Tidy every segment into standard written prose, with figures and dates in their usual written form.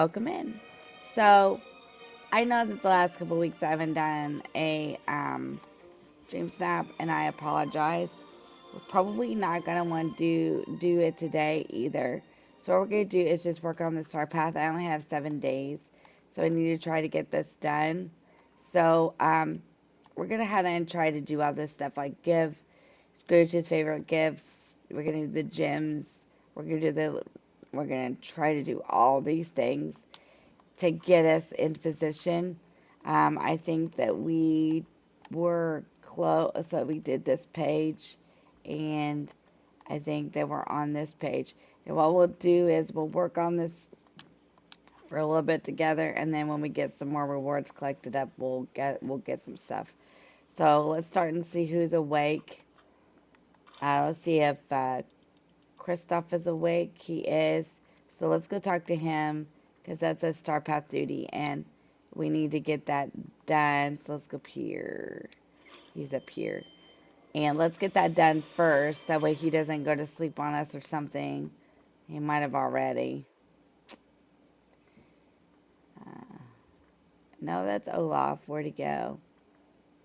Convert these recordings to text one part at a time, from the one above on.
welcome in. So, I know that the last couple weeks I haven't done a dream snap, and I apologize. We're probably not gonna want to do it today either. So what we're gonna do is just work on the star path. I only have 7 days, so I need to try to get this done. So we're gonna head and try to do all this stuff, like give Scrooge his favorite gifts. We're gonna do the gems. We're gonna do the. We're gonna try to do all these things to get us in position. I think that we were close, so we did this page, and I think that we're on this page. And what we'll do is we'll work on this for a little bit together, and then when we get some more rewards collected up, we'll get some stuff. So let's start and see who's awake. Let's see if Kristoff is awake. He is. So let's go talk to him because that's a Star Path duty and we need to get that done. So let's go up here. He's up here. And let's get that done first. That way he doesn't go to sleep on us or something. He might have already. Uh, no, that's Olaf. Where'd he go?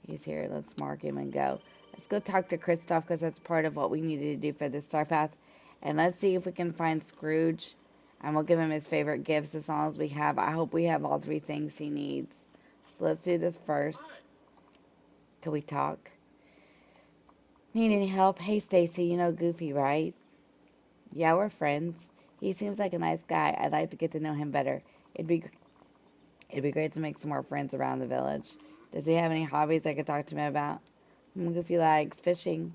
He's here. Let's mark him and go. Let's go talk to Kristoff because that's part of what we needed to do for the Star Path. And let's see if we can find Scrooge. And we'll give him his favorite gifts as long as we have. I hope we have all three things he needs. So let's do this first. Can we talk? Need any help? Hey, Stacy, you know Goofy, right? Yeah, we're friends. He seems like a nice guy. I'd like to get to know him better. It'd be it'd be great to make some more friends around the village. Does he have any hobbies I could talk to him about? Goofy likes fishing.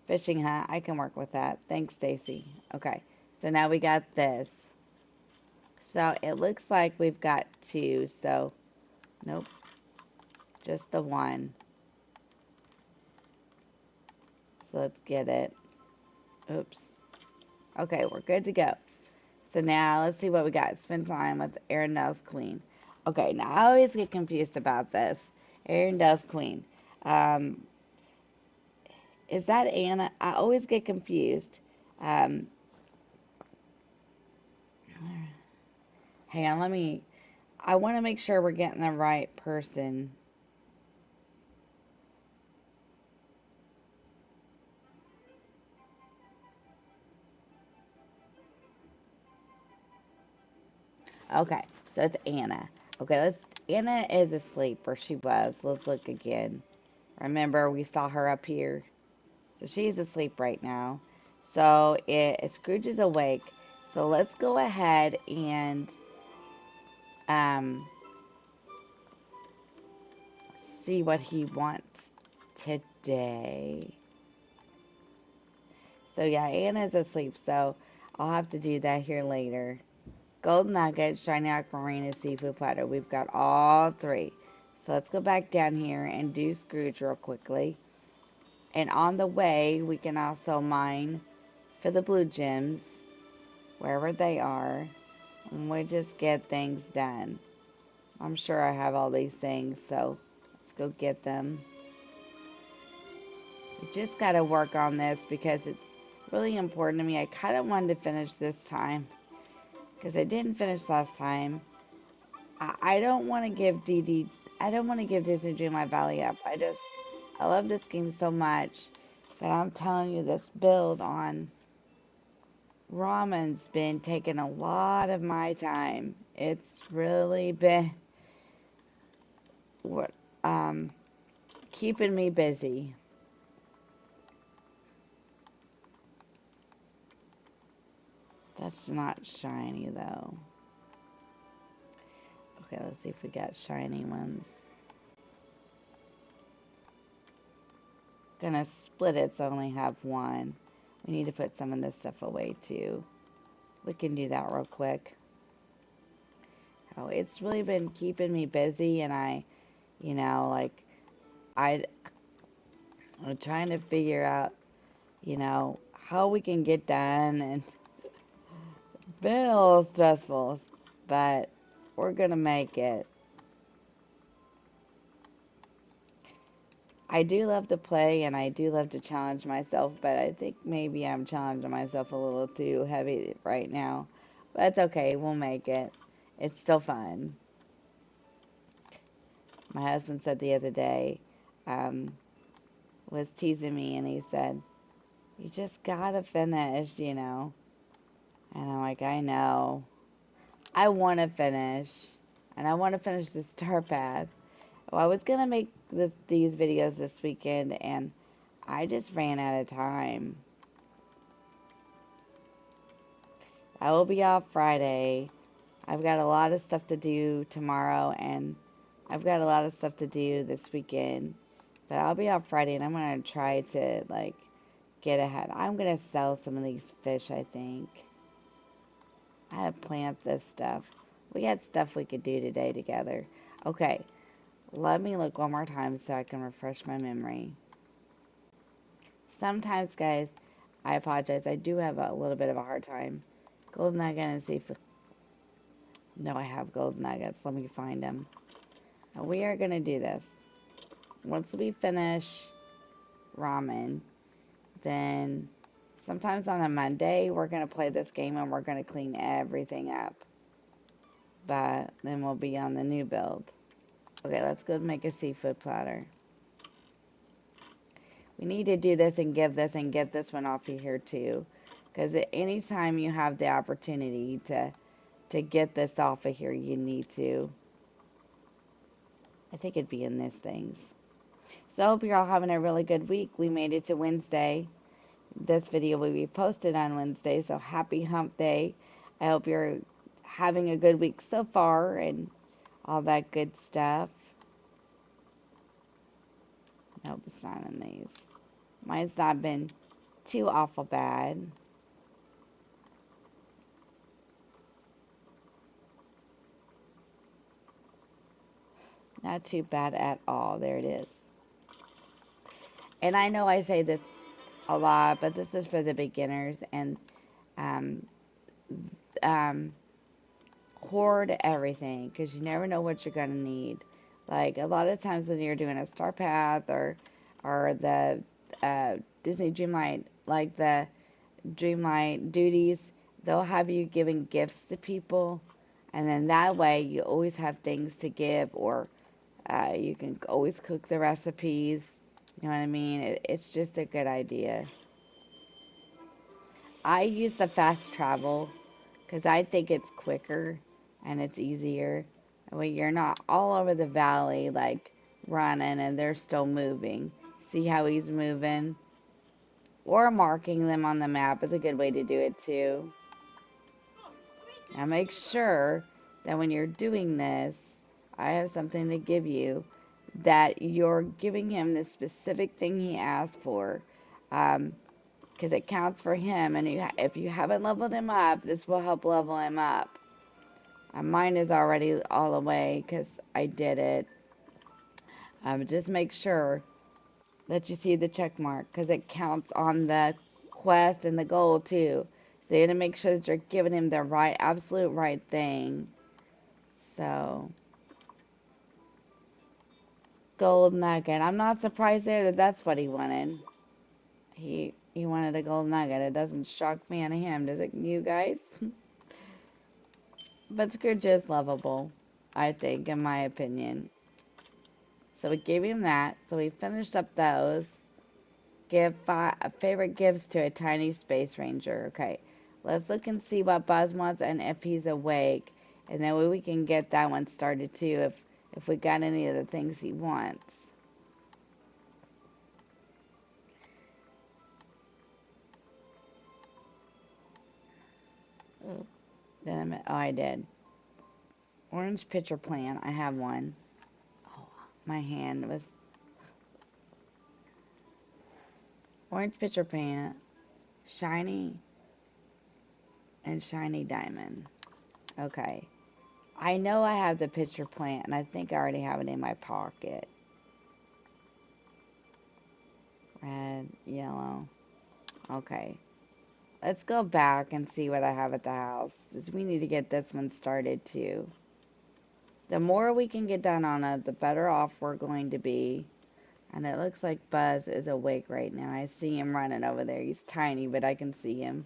Fishing, huh? I can work with that. Thanks, Stacy. Okay, so now we got this. So it looks like we've got two. So, nope, just the one. So let's get it. Oops. Okay, we're good to go. So now let's see what we got. Spend time with Arendelle's Queen. Okay, now I always get confused about this. Arendelle's Queen. Um, is that Anna? I always get confused. Um, hang on, I want to make sure we're getting the right person. Okay, so it's Anna. Okay, Anna is asleep, or she was. Let's look again. Remember, we saw her up here. So she's asleep right now. So Scrooge is awake. So let's go ahead and um, see what he wants today. So yeah, Anna's asleep. So I'll have to do that here later. Gold nugget, shiny aquamarine, and seafood platter. We've got all three. So let's go back down here and do Scrooge real quickly. And on the way, we can also mine for the blue gems, wherever they are. And we just get things done. I'm sure I have all these things, so let's go get them. We just got to work on this because it's really important to me. I kind of wanted to finish this time because I didn't finish last time. I don't want to give I don't want to give Disney Dreamlight Valley up. I love this game so much, but I'm telling you, this build on ramen's been taking a lot of my time. It's really been what keeping me busy. That's not shiny though. Okay, let's see if we got shiny ones. Gonna split it so I only have one. We need to put some of this stuff away too. We can do that real quick. Oh, it's really been keeping me busy, and like I, I'm trying to figure out, how we can get done, and been a little stressful, but we're gonna make it. I do love to play and I do love to challenge myself, but I think maybe I'm challenging myself a little too heavy right now. But that's okay, we'll make it. It's still fun. My husband said the other day, um, was teasing me, and he said, "You just gotta finish, you know." And I'm like, I know. I want to finish, and I want to finish the Star Path. Well, I was gonna make these videos this weekend, and I just ran out of time. I will be off Friday. I've got a lot of stuff to do tomorrow, and I've got a lot of stuff to do this weekend. But I'll be off Friday, and I'm gonna try to like get ahead. I'm gonna sell some of these fish, I think. I had to plant this stuff. We had stuff we could do today together. Okay, let me look one more time so I can refresh my memory. Sometimes, guys, I apologize. I do have a little bit of a hard time. Gold nugget and seafood. No, I have gold nuggets. Let me find them. Now, we are going to do this. Once we finish ramen, then sometimes on a Monday, we're going to play this game and we're going to clean everything up. But then we'll be on the new build. Okay, let's go make a seafood platter. We need to do this and give this and get this one off of here too. Because anytime you have the opportunity to get this off of here, you need to. I think it'd be in this things. So I hope you're all having a really good week. We made it to Wednesday. This video will be posted on Wednesday, so happy hump day. I hope you're having a good week so far and all that good stuff. Nope, it's not in these. Mine's not been too awful bad. Not too bad at all. There it is. And I know I say this a lot, but this is for the beginners, and um, um, hoard everything because you never know what you're gonna need. Like a lot of times when you're doing a Star Path or the Disney Dreamlight, like the Dreamlight duties, they'll have you giving gifts to people, and then that way you always have things to give, or you can always cook the recipes. You know what I mean? It's just a good idea. I use the fast travel because I think it's quicker and it's easier. When you're not all over the valley, like running and they're still moving. See how he's moving? Or marking them on the map is a good way to do it too. Now make sure that when you're doing this, I have something to give you, that you're giving him the specific thing he asked for. Because it counts for him, and if you haven't leveled him up, this will help level him up. Mine is already all the way because I did it. Just make sure that you see the check mark because it counts on the quest and the goal too. So you got to make sure that you're giving him the right, absolute right thing. So, gold nugget. I'm not surprised there that that's what he wanted. He wanted a gold nugget. It doesn't shock me on him, does it, you guys? But Scrooge is lovable, I think, in my opinion. So we gave him that. So we finished up those. Give favorite gifts to a tiny space ranger. Okay, let's look and see what Buzz wants and if he's awake. And then we can get that one started too if we got any of the things he wants. Oh, oh, I did. Orange pitcher plant. I have one. Oh, my hand was orange pitcher plant, shiny, and shiny diamond. Okay. I know I have the pitcher plant, and I think I already have it in my pocket. Red, yellow. Okay. Let's go back and see what I have at the house. We need to get this one started too. The more we can get done on it, the better off we're going to be. And it looks like Buzz is awake right now. I see him running over there. He's tiny, but I can see him.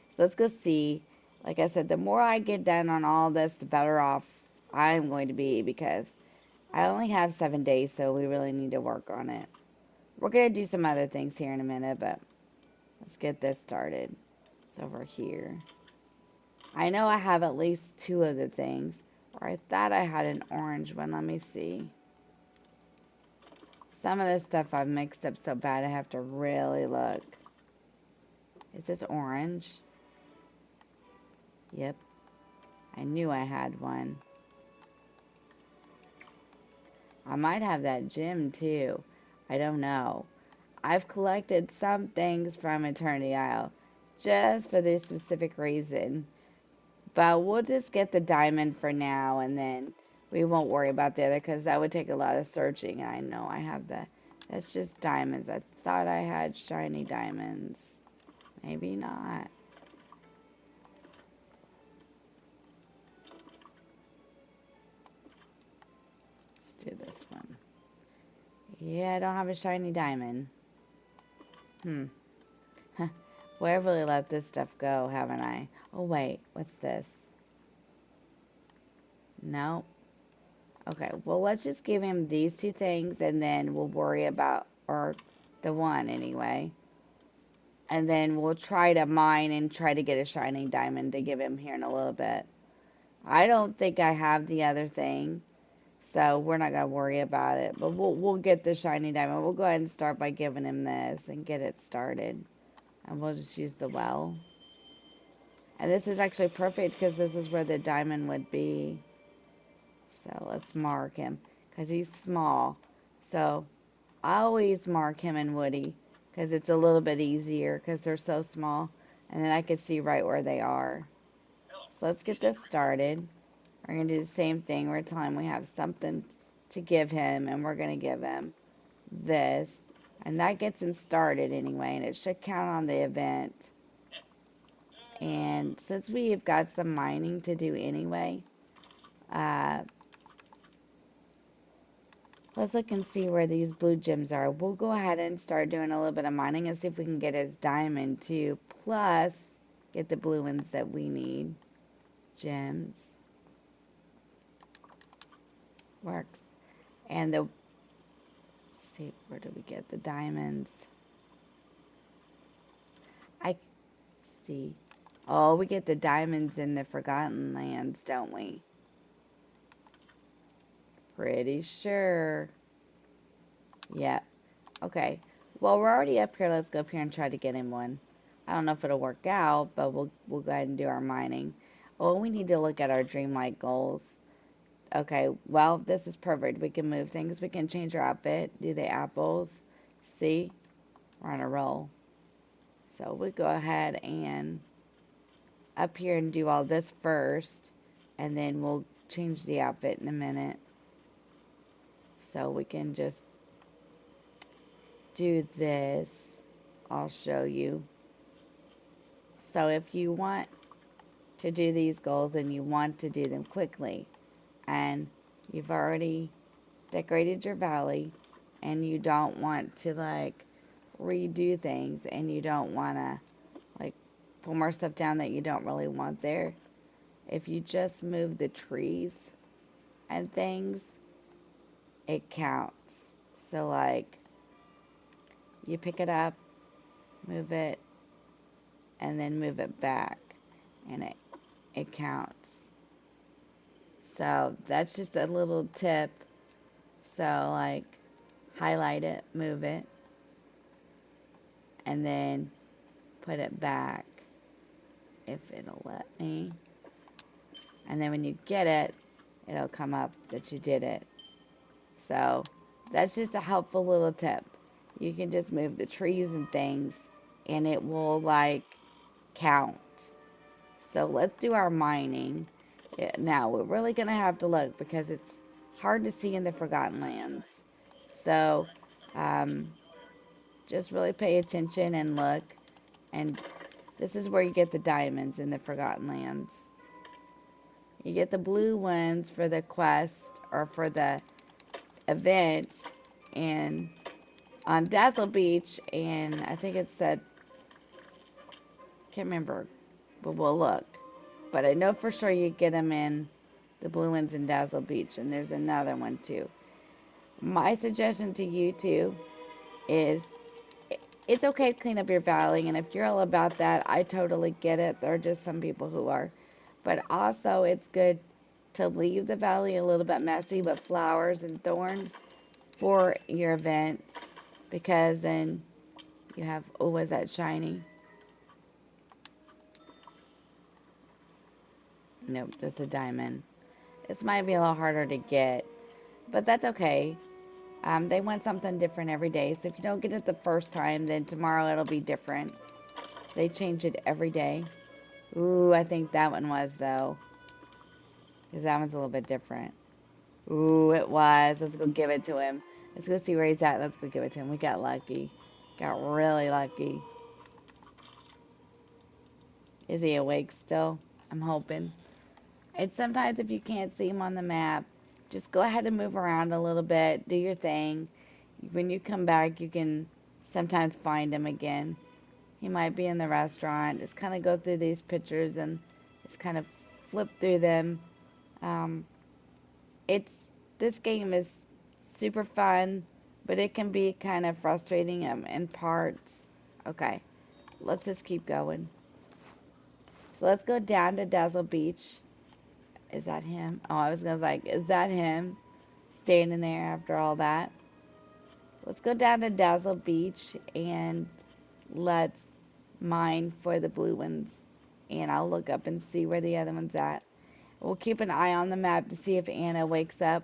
So let's go see. Like I said, the more I get done on all this, the better off I'm going to be because I only have 7 days, so we really need to work on it. We're going to do some other things here in a minute, but let's get this started. It's over here. I know I have at least two of the things, or I thought I had an orange one. Let me see. Some of this stuff I've mixed up so bad I have to really look. Is this orange? Yep. I knew I had one. I might have that gem too. I don't know. I've collected some things from Eternity Isle just for this specific reason. But we'll just get the diamond for now and then we won't worry about the other because that would take a lot of searching. I know I have the. That's just diamonds. I thought I had shiny diamonds. Maybe not. Let's do this one. Yeah, I don't have a shiny diamond. Well, I've really let this stuff go, haven't I? Oh, wait. What's this? No. Okay, well, let's just give him these two things and then we'll worry about, or the one anyway. And then we'll try to mine and try to get a shining diamond to give him here in a little bit. I don't think I have the other thing, so we're not going to worry about it. But we'll get the shiny diamond. We'll go ahead and start by giving him this and get it started. And we'll just use the well. And this is actually perfect because this is where the diamond would be. So let's mark him because he's small. So I always mark him and Woody because it's a little bit easier because they're so small. And then I can see right where they are. So let's get this started. We're going to do the same thing. We're telling him we have something to give him and we're going to give him this. And that gets him started anyway. And it should count on the event. And since we've got some mining to do anyway, let's look and see where these blue gems are. We'll go ahead and start doing a little bit of mining and see if we can get his diamond too. Plus, get the blue ones that we need. Gems. Works. And the, let's see, where do we get the diamonds? I see. Oh, we get the diamonds in the Forgotten Lands, don't we? Pretty sure. Yep. Okay. Well, we're already up here. Let's go up here and try to get him one. I don't know if it'll work out, but we'll go ahead and do our mining. Oh, we need to look at our dreamlike goals. Okay, well, this is perfect. We can move things. We can change our outfit. Do the apples. See? We're on a roll. So we go ahead and up here and do all this first. And then we'll change the outfit in a minute. So we can just do this. I'll show you. So if you want to do these goals and you want to do them quickly and you've already decorated your valley and you don't want to like redo things and you don't want to like pull more stuff down that you don't really want there, if you just move the trees and things, it counts. So like you pick it up, move it, and then move it back and it counts. So that's just a little tip. So like highlight it, move it, and then put it back if it'll let me. And then when you get it, it'll come up that you did it. So that's just a helpful little tip. You can just move the trees and things and it will like count. So let's do our mining. Now we're really going to have to look because it's hard to see in the Forgotten Lands. So just really pay attention and look. And this is where you get the diamonds in the Forgotten Lands. You get the blue ones for the quest or for the event and on Dazzle Beach, and I think it said, can't remember, but we'll look. But I know for sure you get them in the blue ones in Dazzle Beach, and there's another one too. My suggestion to you too is it's okay to clean up your valley, and if you're all about that, I totally get it. There are just some people who are. But also, it's good to leave the valley a little bit messy with flowers and thorns for your event, because then you have, oh, was that shiny? Nope, just a diamond. This might be a little harder to get, but that's okay. They want something different every day, so if you don't get it the first time, then tomorrow it'll be different. They change it every day. Ooh, I think that one was, though, because that one's a little bit different. Ooh, it was. Let's go give it to him. Let's go see where he's at. Let's go give it to him. We got lucky. Got really lucky. Is he awake still? I'm hoping. And sometimes if you can't see him on the map, just go ahead and move around a little bit. Do your thing. When you come back, you can sometimes find him again. He might be in the restaurant. Just kind of go through these pictures and just kind of flip through them. Um, it's this game is super fun, but it can be kind of frustrating in parts. Okay, let's just keep going. So let's go down to Dazzle Beach. Is that him? Oh, I was gonna like, is that him standing there after all that? Let's go down to Dazzle Beach and let's mine for the blue ones. And I'll look up and see where the other one's at. We'll keep an eye on the map to see if Anna wakes up.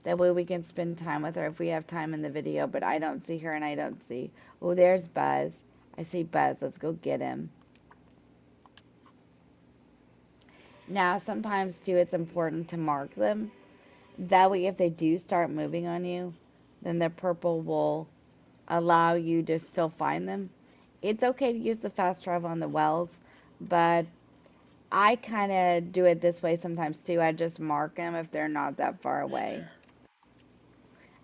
That way we can spend time with her if we have time in the video, but I don't see her and I don't see. Oh, there's Buzz. I see Buzz. Let's go get him. Now, sometimes too, it's important to mark them. That way, if they do start moving on you, then the purple will allow you to still find them. It's okay to use the fast travel on the wells, but I kind of do it this way sometimes too. I just mark them if they're not that far away.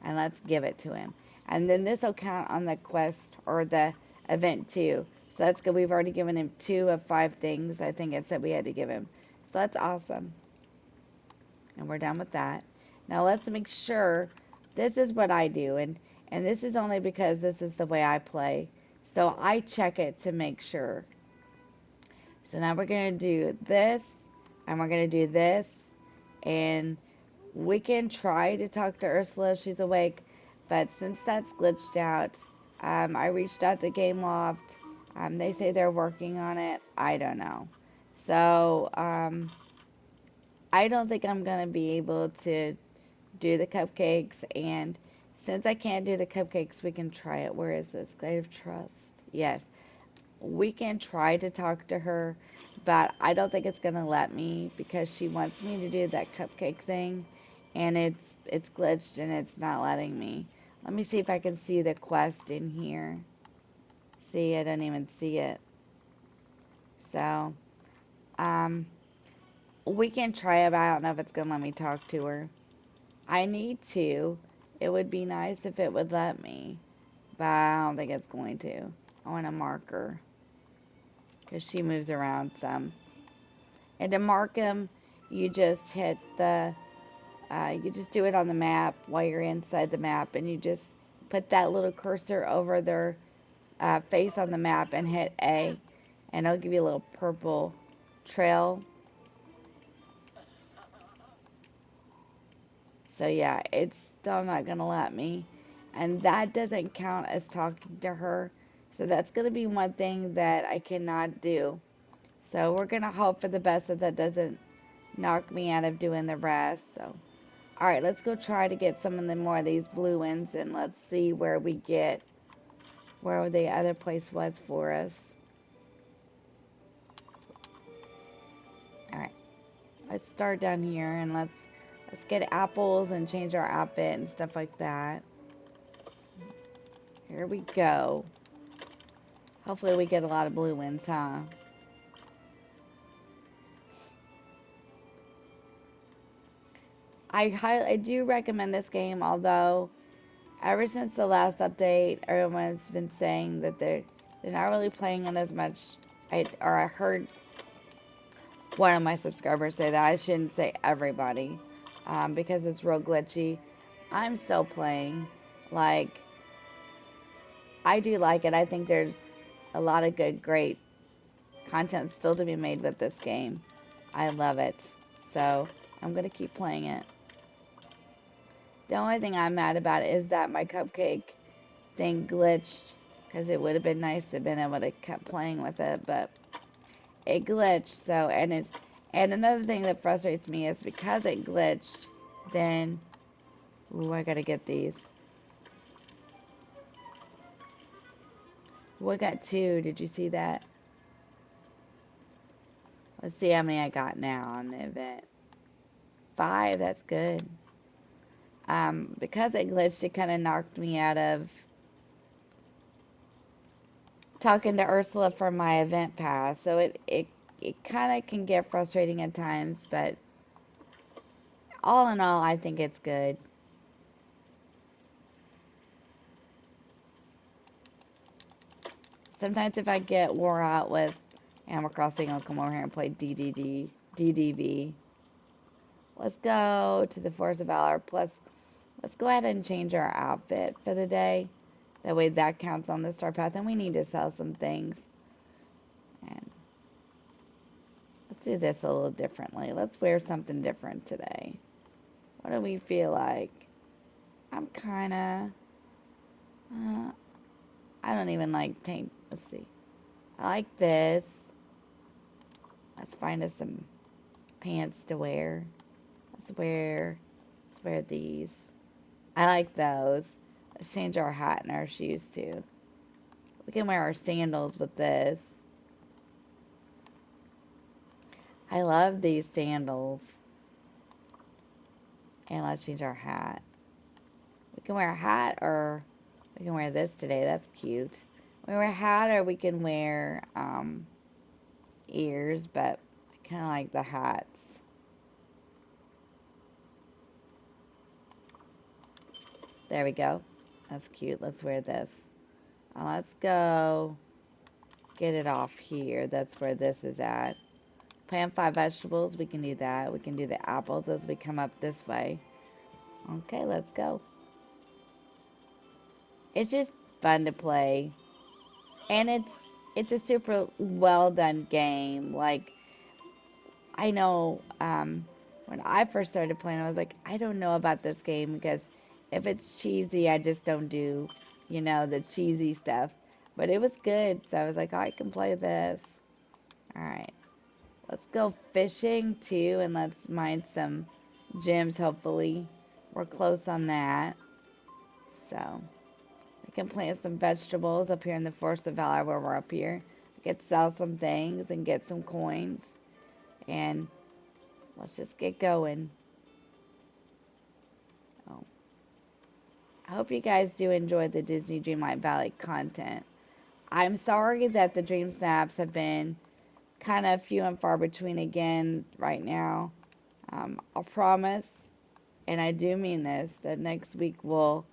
And let's give it to him. And then this will count on the quest or the event too. So that's good. We've already given him 2 of 5 things I think it said we had to give him. So that's awesome. And we're done with that. Now let's make sure, this is what I do, and this is only because this is the way I play. So I check it to make sure. So now we're going to do this, and we're going to do this, and we can try to talk to Ursula if she's awake, but since that's glitched out, I reached out to Gameloft. They say they're working on it. I don't know. So, I don't think I'm going to be able to do the cupcakes, and since I can't do the cupcakes, we can try it. Where is this? Glade of Trust. Yes. We can try to talk to her, but I don't think it's going to let me because she wants me to do that cupcake thing, and it's glitched and it's not letting me. Let me see if I can see the quest in here. See, I don't even see it. So, we can try it, but I don't know if it's going to let me talk to her. I need to. It would be nice if it would let me, but I don't think it's going to. I want to mark her because she moves around some. And to mark them, you just hit the, you just do it on the map while you're inside the map, and you just put that little cursor over their face on the map and hit A, and it'll give you a little purple trail. So yeah, it's still not gonna let me, and that doesn't count as talking to her. So that's gonna be one thing that I cannot do. So we're gonna hope for the best that that doesn't knock me out of doing the rest. So, all right, let's go try to get some of the more of these blue ones, and let's see where we get, where the other place was for us. All right, let's start down here, and let's get apples and change our outfit and stuff like that. Here we go. Hopefully we get a lot of blue ones, huh? I do recommend this game, although ever since the last update, everyone's been saying that they're not really playing it as much. I heard one of my subscribers say that. I shouldn't say everybody, because it's real glitchy. I'm still playing. Like, I do like it. I think there's a lot of good, great content still to be made with this game. I love it. So, I'm going to keep playing it. The only thing I'm mad about is that my cupcake thing glitched, because it would have been nice to have been able to keep playing with it, but it glitched. So, and another thing that frustrates me is because it glitched, then, ooh, I gotta get these. Well, I got two. Did you see that? Let's see how many I got now on the event. 5, that's good. Because it glitched, it kind of knocked me out of talking to Ursula for my event pass. So it kind of can get frustrating at times, but all in all, I think it's good. Sometimes if I get wore out with Animal Crossing, I'll come over here and play DDV. Let's go to the Force of Valor. Plus, let's go ahead and change our outfit for the day. That way that counts on the star path, and we need to sell some things. And let's do this a little differently. Let's wear something different today. What do we feel like? I'm kind of, I don't even like tank. Let's see. I like this. Let's find us some pants to wear. Let's wear these. I like those. Let's change our hat and our shoes too. We can wear our sandals with this. I love these sandals. And let's change our hat. We can wear a hat, or we can wear this today. That's cute. We wear a hat, or we can wear ears, but I kind of like the hats. There we go. That's cute. Let's wear this. Let's go get it off here. That's where this is at. Plant 5 vegetables. We can do that. We can do the apples as we come up this way. Okay, let's go. It's just fun to play. And it's a super well done game. Like, I know when I first started playing, I was like, I don't know about this game, because if it's cheesy, I just don't do, the cheesy stuff. But it was good, so I was like, oh, I can play this. All right, let's go fishing too, and let's mine some gems. Hopefully, we're close on that. So we can plant some vegetables up here in the Forest of Valor where we're up here. We could sell some things and get some coins, and let's just get going. Oh, I hope you guys do enjoy the Disney Dreamlight Valley content. I'm sorry that the Dream Snaps have been kind of few and far between again right now. I'll promise, and I do mean this, that next week we'll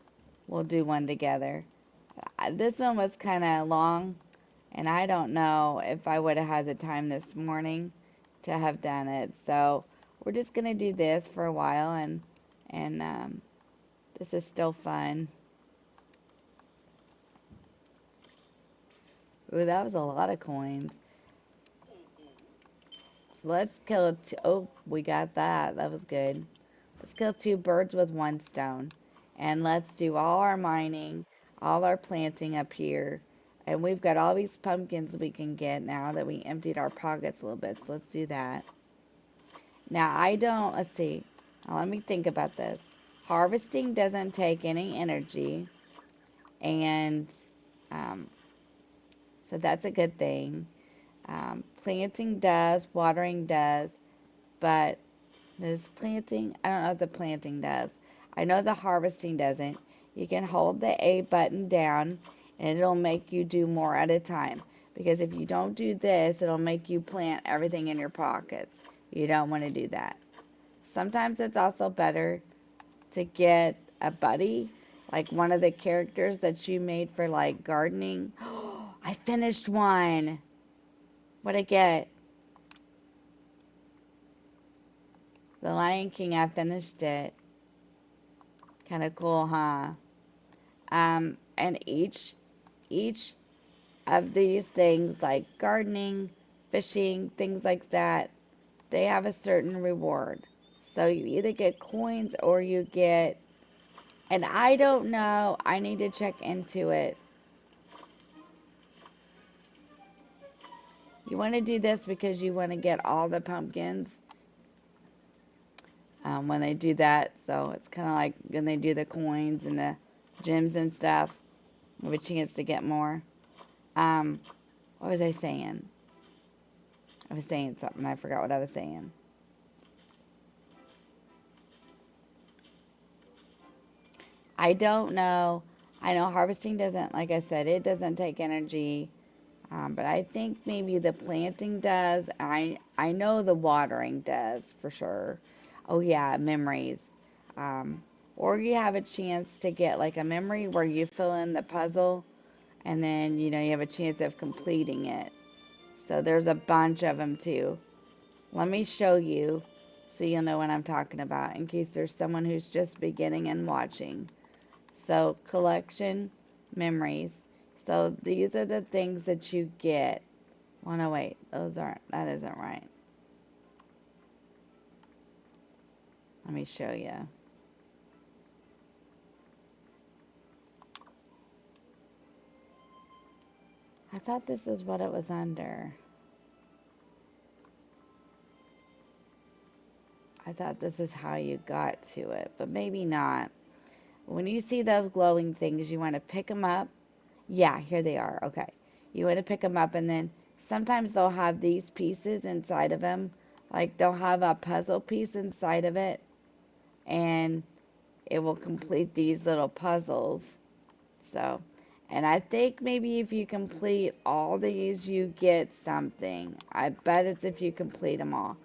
do one together. This one was kind of long, and I don't know if I would have had the time this morning to have done it. So we're just gonna do this for a while, and this is still fun. Ooh, that was a lot of coins. So let's kill two. Oh, we got that. That was good. Let's kill 2 birds with 1 stone. And let's do all our mining, all our planting up here. And we've got all these pumpkins we can get now that we emptied our pockets a little bit. So let's do that. Now, let's see. Now, let me think about this. Harvesting doesn't take any energy. And um, so that's a good thing. Planting does, watering does, but this planting, I don't know if the planting does. I know the harvesting doesn't. You can hold the A button down and it'll make you do more at a time. Because if you don't do this, it'll make you plant everything in your pockets. You don't want to do that. Sometimes it's also better to get a buddy, like one of the characters that you made for like gardening. I finished one. What'd I get? The Lion King, I finished it. Kind of cool, huh? And each of these things, like gardening, fishing, things like that, they have a certain reward. So you either get coins or you get, and I don't know, I need to check into it. You want to do this because you want to get all the pumpkins when they do that. So it's kind of like when they do the coins and the gems and stuff. You have a chance to get more. Um, what was I saying? I was saying something. I forgot what I was saying. I don't know. I know harvesting doesn't, like I said, it doesn't take energy. But I think maybe the planting does. I know the watering does for sure. Oh yeah, memories. Um, or you have a chance to get like a memory where you fill in the puzzle and then you have a chance of completing it. So there's a bunch of them too. Let me show you so you'll know what I'm talking about in case there's someone who's just beginning and watching. So collection memories. So these are the things that you get. Oh no, wait, that isn't right. Let me show you. I thought this is what it was under. I thought this is how you got to it, but maybe not. When you see those glowing things, you want to pick them up. Yeah, here they are. Okay. You want to pick them up, and then sometimes they'll have these pieces inside of them. Like they'll have a puzzle piece inside of it, and it will complete these little puzzles. So, and I think maybe if you complete all these, you get something. I bet it's if you complete them all.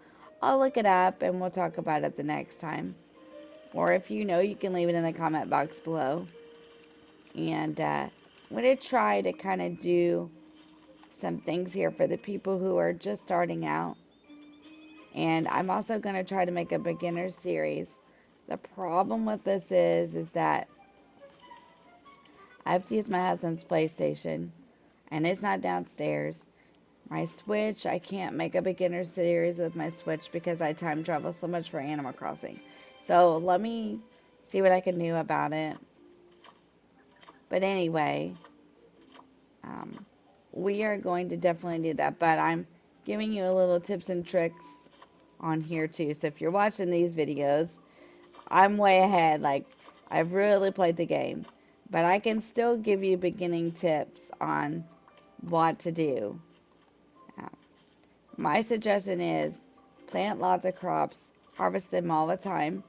I'll look it up and we'll talk about it the next time. Or if you know, you can leave it in the comment box below. And I'm going to try to kind of do some things here for the people who are just starting out. And I'm also going to try to make a beginner series. The problem with this is that I have to use my husband's PlayStation, and it's not downstairs. My Switch, I can't make a beginner series with my Switch because I time travel so much for Animal Crossing. So let me see what I can do about it. But anyway, um, we are going to definitely do that. But I'm giving you a little tips and tricks on here too. So if you're watching these videos, I'm way ahead. Like, I've really played the game. But I can still give you beginning tips on what to do. My suggestion is plant lots of crops, harvest them all the time,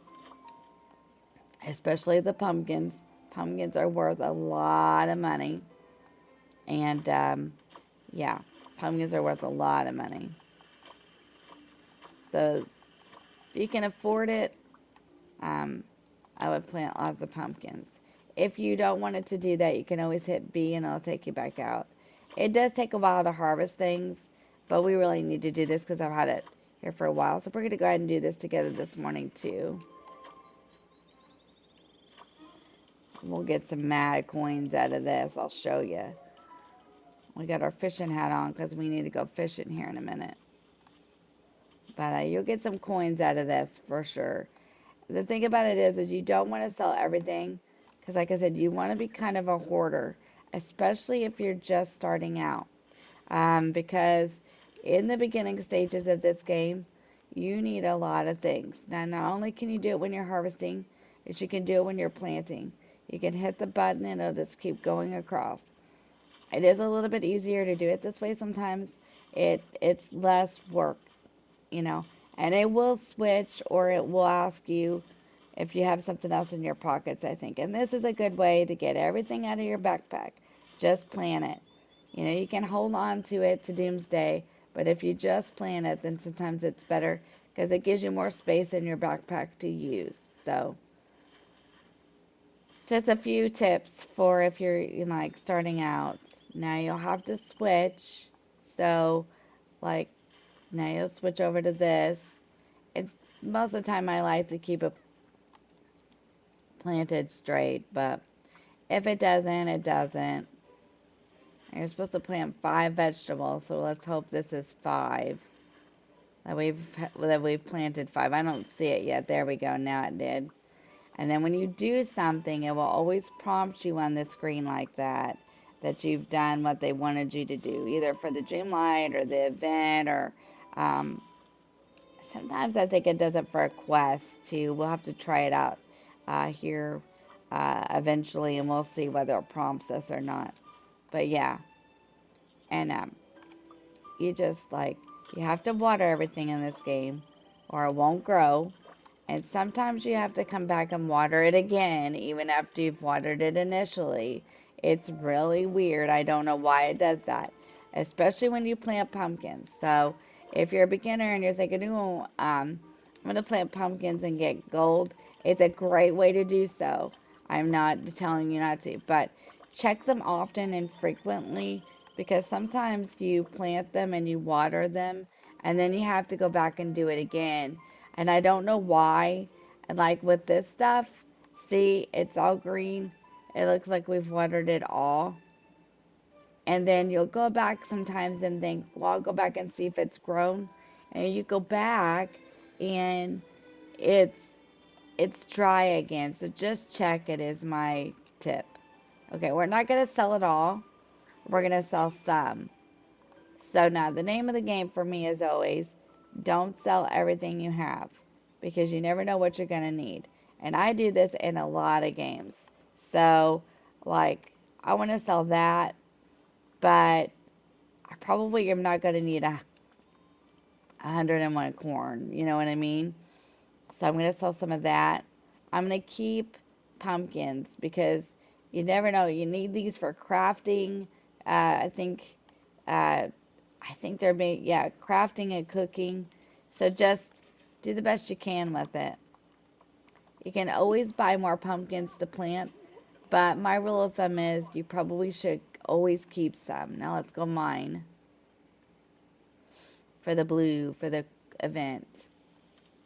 especially the pumpkins. Pumpkins are worth a lot of money. And yeah, pumpkins are worth a lot of money. So if you can afford it, um, I would plant lots of pumpkins. If you don't want it to do that, you can always hit B and it'll take you back out. It does take a while to harvest things, but we really need to do this because I've had it here for a while. So we're going to go ahead and do this together this morning too. We'll get some mad coins out of this. I'll show you. We got our fishing hat on because we need to go fishing here in a minute. But you'll get some coins out of this for sure. The thing about it is you don't want to sell everything because, like I said, you want to be kind of a hoarder, especially if you're just starting out. Because in the beginning stages of this game, you need a lot of things. Now, not only can you do it when you're harvesting, but you can do it when you're planting. You can hit the button and it'll just keep going across. It is a little bit easier to do it this way sometimes. It's less work, you know, and it will switch or it will ask you if you have something else in your pockets, I think. And this is a good way to get everything out of your backpack. Just plan it. You know, you can hold on to it to doomsday, but if you just plan it, then sometimes it's better because it gives you more space in your backpack to use. So, just a few tips for if you're like starting out. Now you'll have to switch. So, like, now you'll switch over to this. it's most of the time I like to keep it planted straight, but if it doesn't, it doesn't. You're supposed to plant 5 vegetables, so let's hope this is 5. That we've planted 5. I don't see it yet. There we go. Now it did. And then when you do something, it will always prompt you on the screen like that you've done what they wanted you to do, either for the Dreamlight or the event, or um, sometimes I think it does it for a quest too. We'll have to try it out here eventually, and we'll see whether it prompts us or not. But yeah, and you just like you have to water everything in this game, or it won't grow. And sometimes you have to come back and water it again, even after you've watered it initially. It's really weird. I don't know why it does that, especially when you plant pumpkins. So if you're a beginner and you're thinking, oh, I'm going to plant pumpkins and get gold, it's a great way to do so. I'm not telling you not to, but check them often and frequently, because sometimes you plant them and you water them, and then you have to go back and do it again, and I don't know why. And like with this stuff, see, it's all green. It looks like we've watered it all. And then you'll go back sometimes and think, well, I'll go back and see if it's grown. And you go back and it's it's dry again. So just check it is my tip. Okay, we're not going to sell it all. We're going to sell some. So now the name of the game for me is always don't sell everything you have, because you never know what you're going to need. And I do this in a lot of games. So, like, I want to sell that, but I probably am not going to need a 101 corn. You know what I mean? So I'm going to sell some of that. I'm going to keep pumpkins because you never know. You need these for crafting. I think uh, I think they're made, yeah, crafting and cooking. So just do the best you can with it. You can always buy more pumpkins to plant, but my rule of thumb is you probably should always keep some. Now let's go mine for the blue for the event.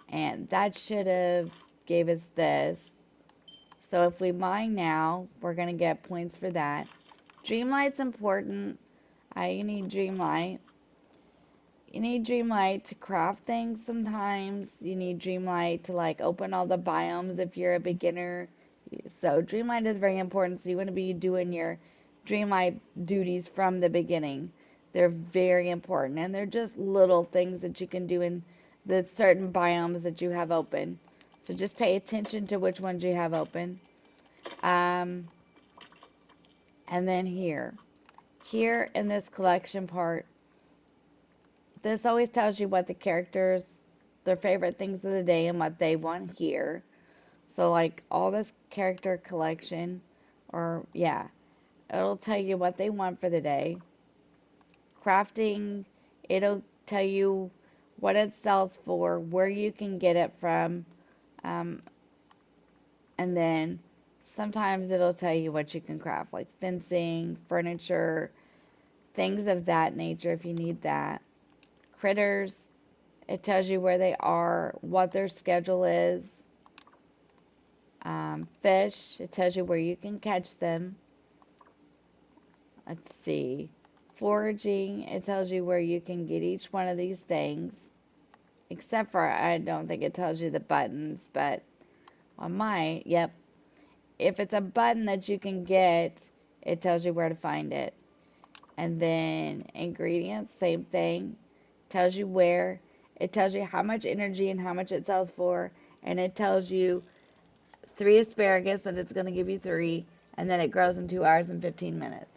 And that should have gave us this. So if we mine now, we're going to get points for that. Dreamlight's important. You need Dreamlight. You need Dreamlight to craft things sometimes. You need Dreamlight to like open all the biomes if you're a beginner. So Dreamlight is very important. So you want to be doing your Dreamlight duties from the beginning. They're very important, and they're just little things that you can do in the certain biomes that you have open. So just pay attention to which ones you have open. Um, and then here in this collection part, this always tells you what the characters, their favorite things of the day, and what they want here. So, like, all this character collection, or yeah, it'll tell you what they want for the day. Crafting, it'll tell you what it sells for, where you can get it from, um, and then sometimes it'll tell you what you can craft, like fencing, furniture, things of that nature if you need that. Critters, it tells you where they are, what their schedule is. Fish, it tells you where you can catch them. Let's see. Foraging, it tells you where you can get each one of these things. Except for, I don't think it tells you the buttons, but on mine, yep. If it's a button that you can get, it tells you where to find it. And then ingredients, same thing. Tells you where. It tells you how much energy and how much it sells for. And it tells you 3 asparagus, and it's going to give you 3. And then it grows in 2 hours and 15 minutes.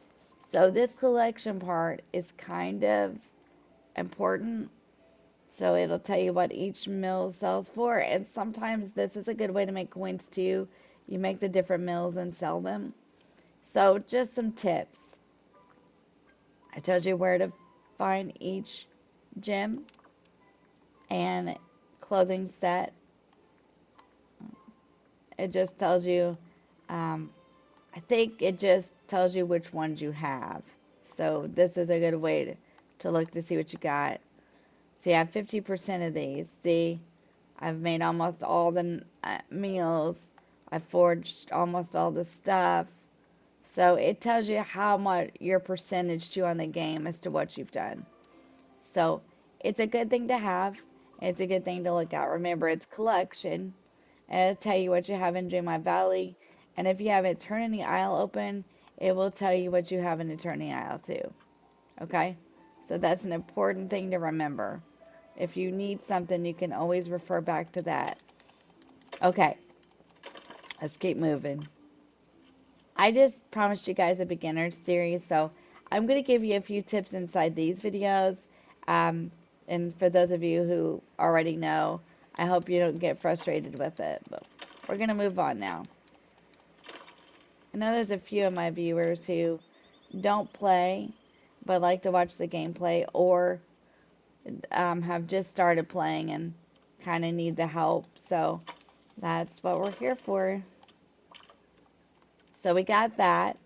So this collection part is kind of important. So it'll tell you what each mill sells for. And sometimes this is a good way to make coins too. You make the different mills and sell them. So just some tips. I told you where to find each gem and clothing set. It just tells you, I think it just tells you which ones you have. So this is a good way to look to see what you got. So you have 50% of these. See, I've made almost all the meals. I've forged almost all the stuff. So it tells you how much your percentage to on the game as to what you've done. So it's a good thing to have. It's a good thing to look at. Remember, it's collection. And it'll tell you what you have in Dreamlight Valley. And if you have Eternity Isle open, it will tell you what you have in Eternity Isle too. Okay? So that's an important thing to remember. If you need something, you can always refer back to that. Okay, let's keep moving. I just promised you guys a beginner series, so I'm going to give you a few tips inside these videos. Um, and for those of you who already know, I hope you don't get frustrated with it. But we're going to move on now. I know there's a few of my viewers who don't play, but like to watch the gameplay, or have just started playing and kind of need the help. So that's what we're here for. So we got that.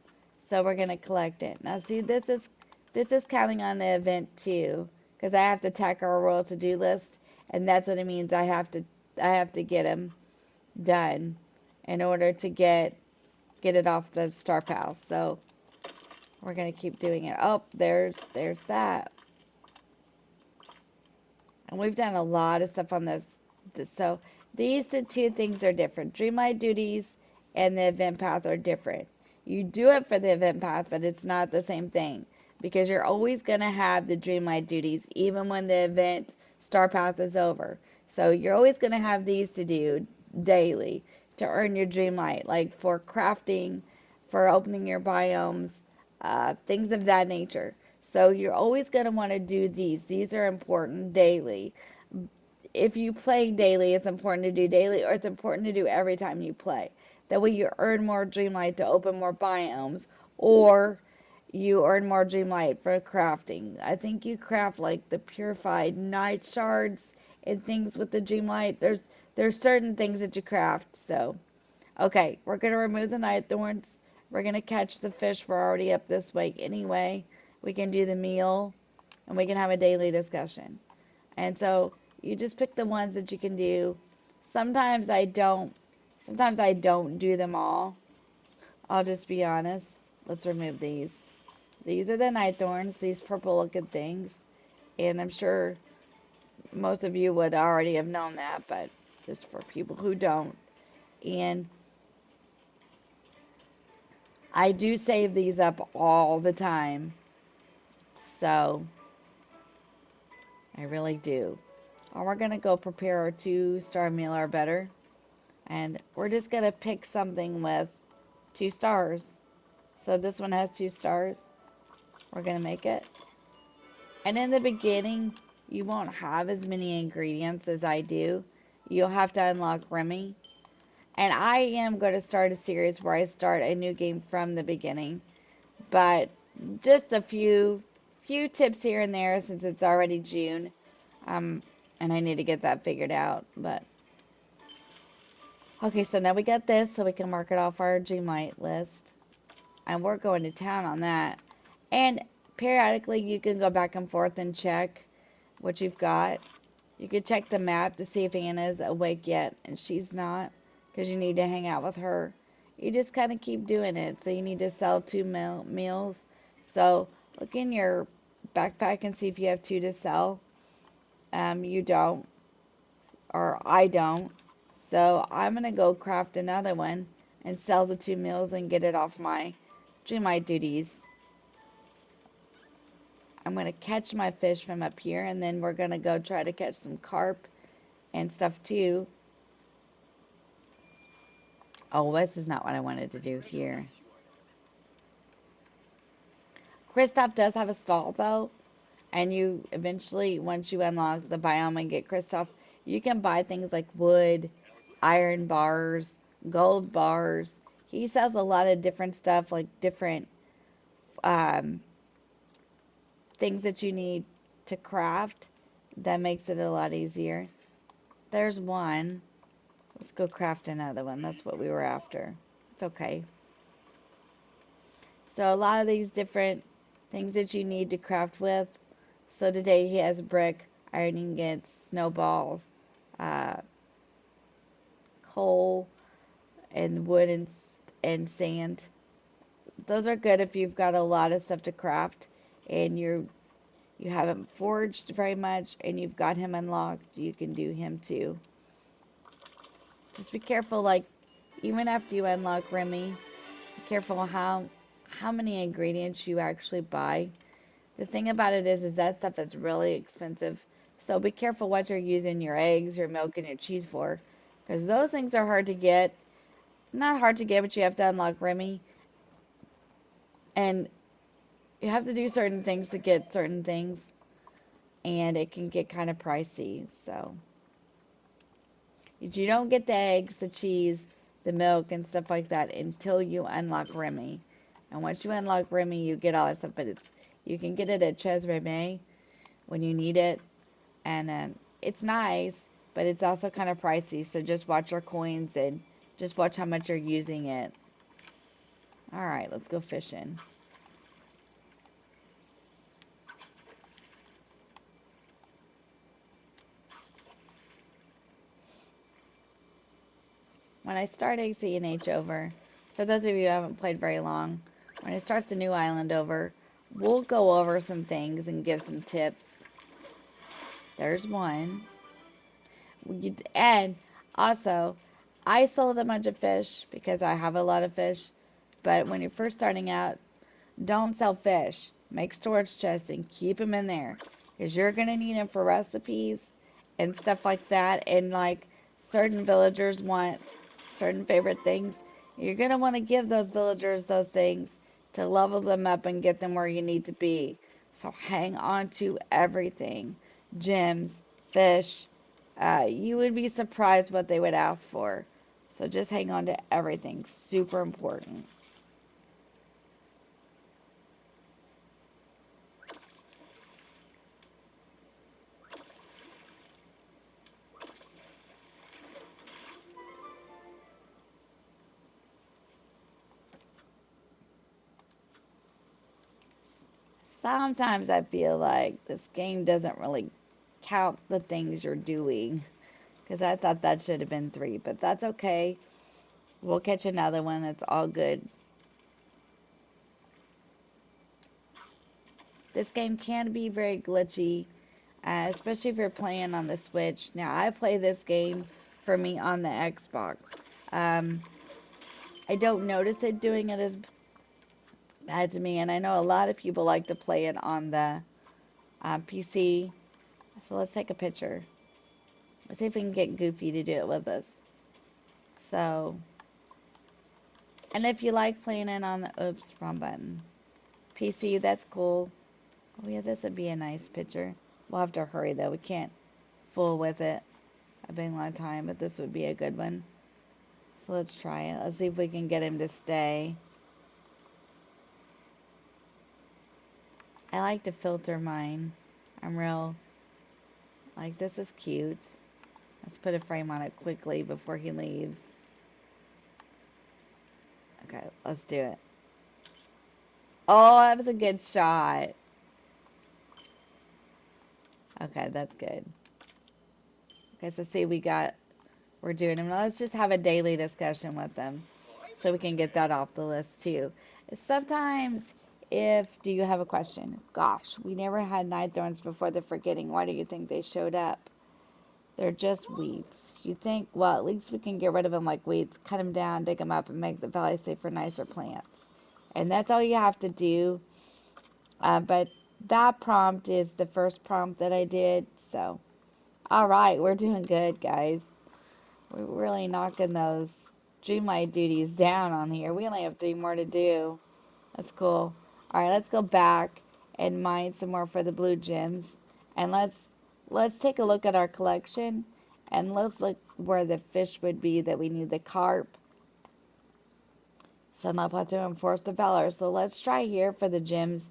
So we're gonna collect it. Now see, this is counting on the event too, because I have to tack our royal to-do list, and that's what it means. I have to get them done in order to get it off the star pal. So we're gonna keep doing it. Oh, there's that. And we've done a lot of stuff on this. So these the two things are different. Dreamlight duties and the event path are different. You do it for the event path, but it's not the same thing because you're always going to have the Dreamlight duties even when the event star path is over. So you're always going to have these to do daily to earn your Dreamlight, like for crafting, for opening your biomes, things of that nature. So you're always going to want to do these. These are important daily. If you play daily, it's important to do daily, or it's important to do every time you play. That way you earn more Dreamlight to open more biomes, or you earn more Dreamlight for crafting. I think you craft like the purified night shards and things with the Dreamlight. There's certain things that you craft. So, okay, we're gonna remove the night thorns. We're gonna catch the fish. We're already up this way anyway. We can do the meal, and we can have a daily discussion. And so you just pick the ones that you can do. Sometimes I don't. Sometimes I don't do them all. I'll just be honest. Let's remove these. These are the night thorns, these purple looking things. And I'm sure most of you would already have known that, but just for people who don't. And I do save these up all the time. So I really do. We're going to go prepare our 2-star meal or better. And we're just going to pick something with 2 stars. So this one has 2 stars. We're going to make it. And in the beginning, you won't have as many ingredients as I do. You'll have to unlock Remy. And I am going to start a series where I start a new game from the beginning. But just a few tips here and there since it's already June. And I need to get that figured out. But okay, so now we got this, so we can mark it off our Dreamlight list. And we're going to town on that. And periodically you can go back and forth and check what you've got. You can check the map to see if Anna's awake yet, and she's not, because you need to hang out with her. You just kind of keep doing it. So you need to sell 2 meals. So look in your backpack and see if you have 2 to sell. You don't, or I don't. So I'm going to go craft another one and sell the 2 meals and get it off do my duties. I'm going to catch my fish from up here, and then we're going to go try to catch some carp and stuff too. Oh, this is not what I wanted to do here. Kristoff does have a stall though, and you eventually, once you unlock the biome and get Kristoff, you can buy things like wood, iron bars, gold bars. He sells a lot of different stuff, like different um, things that you need to craft. That makes it a lot easier. There's one. Let's go craft another one. That's what we were after. It's okay. So a lot of these different things that you need to craft with. So today he has brick, iron ingots, snowballs, coal and wood and sand. Those are good if you've got a lot of stuff to craft and you haven't forged very much and you've got him unlocked. You can do him too. Just be careful, like even after you unlock Remy, be careful how many ingredients you actually buy. The thing about it is that stuff is really expensive. So be careful what you're using your eggs, your milk, and your cheese for, because those things are hard to get. Not hard to get, but you have to unlock Remy, and you have to do certain things to get certain things, and it can get kind of pricey. So you don't get the eggs, the cheese, the milk, and stuff like that until you unlock Remy. And once you unlock Remy, you get all that stuff. But you can get it at Chez Remy when you need it, and it's nice, but it's also kind of pricey. So just watch your coins and just watch how much you're using it. All right, let's go fishing. When I start ACNH over, for those of you who haven't played very long, when I start the new island over, we'll go over some things and give some tips. There's one. And also, I sold a bunch of fish because I have a lot of fish. But when you're first starting out, don't sell fish. Make storage chests and keep them in there because you're going to need them for recipes and stuff like that. And like certain villagers want certain favorite things. You're going to want to give those villagers those things to level them up and get them where you need to be. So hang on to everything. Gems, fish. You would be surprised what they would ask for. So just hang on to everything. Super important. Sometimes I feel like this game doesn't really count the things you're doing because I thought that should have been 3, but that's okay. We'll catch another one. It's all good. This game can be very glitchy, especially if you're playing on the Switch. Now, I play this game for me on the Xbox. Um, I don't notice it doing it as bad to me, and I know a lot of people like to play it on the PC. So let's take a picture. Let's see if we can get Goofy to do it with us. So, and if you like playing it on the, oops, wrong button. PC, that's cool. Oh yeah, this would be a nice picture. We'll have to hurry though. We can't fool with it. I've been a long time, but this would be a good one. So let's try it. Let's see if we can get him to stay. I like to filter mine. I'm real, like this is cute. Let's put a frame on it quickly before he leaves. Okay, let's do it. Oh, that was a good shot. Okay, that's good. Okay, so see, we're doing them. Now let's just have a daily discussion with them so we can get that off the list too. Sometimes, do you have a question? Gosh, we never had night thorns before the forgetting. Why do you think they showed up? They're just weeds. You think, well, at least we can get rid of them like weeds, cut them down, dig them up, and make the valley safe for nicer plants. And that's all you have to do. But that prompt is the first prompt that I did. So, all right, we're doing good, guys. We're really knocking those Dreamlight duties down on here. We only have 3 more to do. That's cool. All right, let's go back and mine some more for the blue gems. And let's take a look at our collection and let's look where the fish would be that we need: the carp, Sunlight Plateau, and Forest of Valor. So let's try here for the gems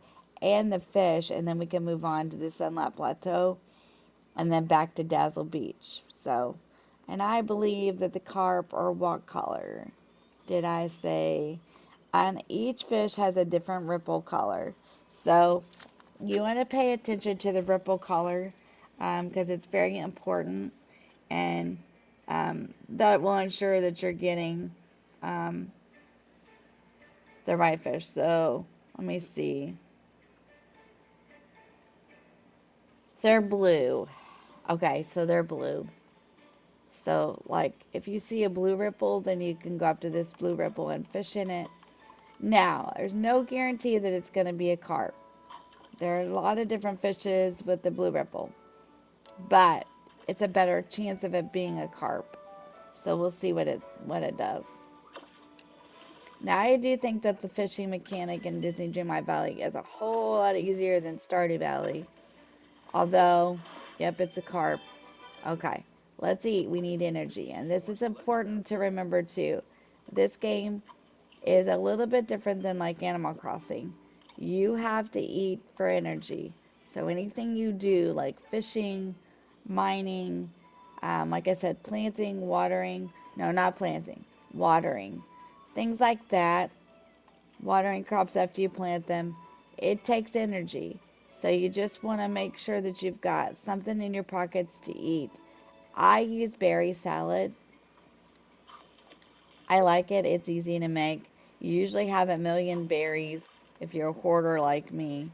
and the fish, and then we can move on to the Sunlight Plateau and then back to Dazzle Beach. So, and I believe that the carp are what color? Did I say? And each fish has a different ripple color. So you want to pay attention to the ripple color because it's very important. And That will ensure that you're getting um, the right fish. So let me see. They're blue. Okay, so they're blue. So, like, if you see a blue ripple, then you can go up to this blue ripple and fish in it. Now, there's no guarantee that it's going to be a carp. There are a lot of different fishes with the blue ripple, but it's a better chance of it being a carp. So we'll see what it does. Now, I do think that the fishing mechanic in Disney Dreamlight Valley is a whole lot easier than Stardew Valley. Although, yep, it's a carp. Okay, let's eat. We need energy. And this is important to remember too. This game is a little bit different than like Animal Crossing. You have to eat for energy. So anything you do, like fishing, mining, like I said, planting, watering, no, not planting, watering, things like that, watering crops after you plant them, it takes energy. So you just want to make sure that you've got something in your pockets to eat. I use berry salad. I like it. It's easy to make. You usually have a million berries if you're a hoarder like me.